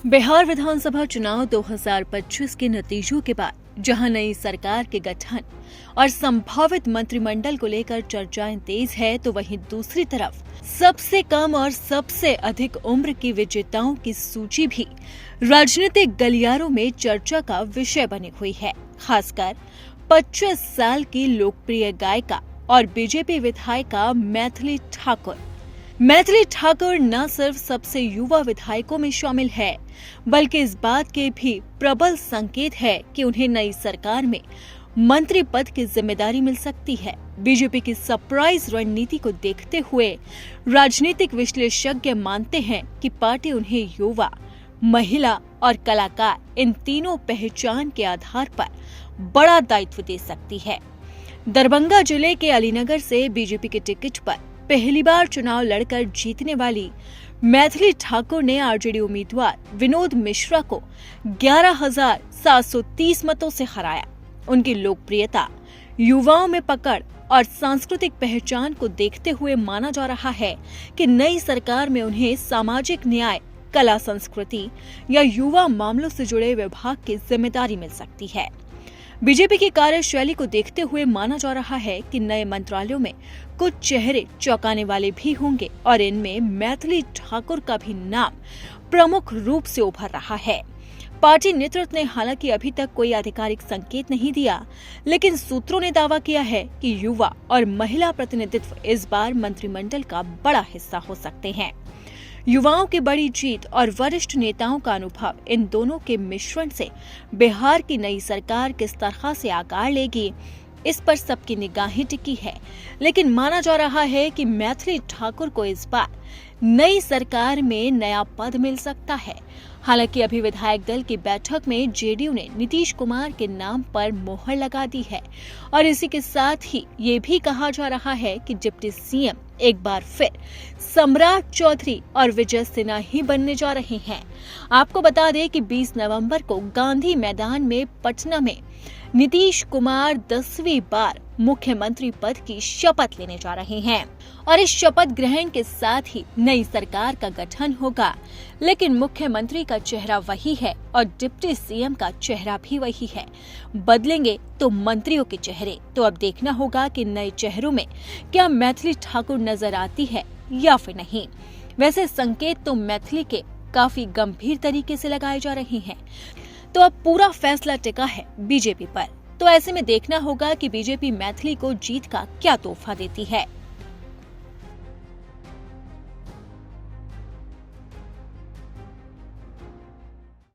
बिहार विधानसभा चुनाव 2025 के नतीजों के बाद जहां नई सरकार के गठन और संभावित मंत्रिमंडल को लेकर चर्चाएं तेज है, तो वहीं दूसरी तरफ सबसे कम और सबसे अधिक उम्र की विजेताओं की सूची भी राजनीतिक गलियारों में चर्चा का विषय बनी हुई है। खासकर 25 साल की लोकप्रिय गायिका और बीजेपी विधायिका मैथिली ठाकुर न सिर्फ सबसे युवा विधायकों में शामिल है, बल्कि इस बात के भी प्रबल संकेत है कि उन्हें नई सरकार में मंत्री पद की जिम्मेदारी मिल सकती है। बीजेपी की सरप्राइज रणनीति को देखते हुए राजनीतिक विश्लेषज्ञ मानते हैं कि पार्टी उन्हें युवा, महिला और कलाकार इन तीनों पहचान के आधार पर बड़ा दायित्व दे सकती है। दरभंगा जिले के अलीनगर से बीजेपी के टिकट पर पहली बार चुनाव लड़कर जीतने वाली मैथिली ठाकुर ने आरजेडी उम्मीदवार विनोद मिश्रा को 11,730 मतों से हराया। उनकी लोकप्रियता, युवाओं में पकड़ और सांस्कृतिक पहचान को देखते हुए माना जा रहा है कि नई सरकार में उन्हें सामाजिक न्याय, कला संस्कृति या युवा मामलों से जुड़े विभाग की जिम्मेदारी मिल सकती है। बीजेपी की कार्यशैली को देखते हुए माना जा रहा है कि नए मंत्रालयों में कुछ चेहरे चौंकाने वाले भी होंगे और इनमें मैथिली ठाकुर का भी नाम प्रमुख रूप से उभर रहा है। पार्टी नेतृत्व ने हालांकि अभी तक कोई आधिकारिक संकेत नहीं दिया, लेकिन सूत्रों ने दावा किया है कि युवा और महिला प्रतिनिधित्व इस बार मंत्रिमंडल का बड़ा हिस्सा हो सकते हैं। युवाओं की बड़ी जीत और वरिष्ठ नेताओं का अनुभव, इन दोनों के मिश्रण से बिहार की नई सरकार किस तरह से आकार लेगी, इस पर सबकी निगाहें टिकी है। लेकिन माना जा रहा है कि मैथिली ठाकुर को इस बार नई सरकार में नया पद मिल सकता है। हालांकि अभी विधायक दल की बैठक में जेडीयू ने नीतीश कुमार के नाम पर मोहर लगा दी है और इसी के साथ ही ये भी कहा जा रहा है कि डिप्टी सीएम एक बार फिर सम्राट चौधरी और विजय सिन्हा ही बनने जा रहे हैं। आपको बता दें कि 20 नवंबर को गांधी मैदान में पटना में नीतीश कुमार 10वीं बार मुख्यमंत्री पद की शपथ लेने जा रहे हैं और इस शपथ ग्रहण के साथ ही नई सरकार का गठन होगा। लेकिन मुख्यमंत्री का चेहरा वही है और डिप्टी सीएम का चेहरा भी वही है। बदलेंगे तो मंत्रियों के चेहरे। तो अब देखना होगा कि नए चेहरों में क्या मैथिली ठाकुर नजर आती है या फिर नहीं। वैसे संकेत तो मैथिली के काफी गंभीर तरीके से लगाए जा रहे हैं, तो अब पूरा फैसला टिका है बीजेपी पर। तो ऐसे में देखना होगा कि बीजेपी मैथिली को जीत का क्या तोहफा देती है।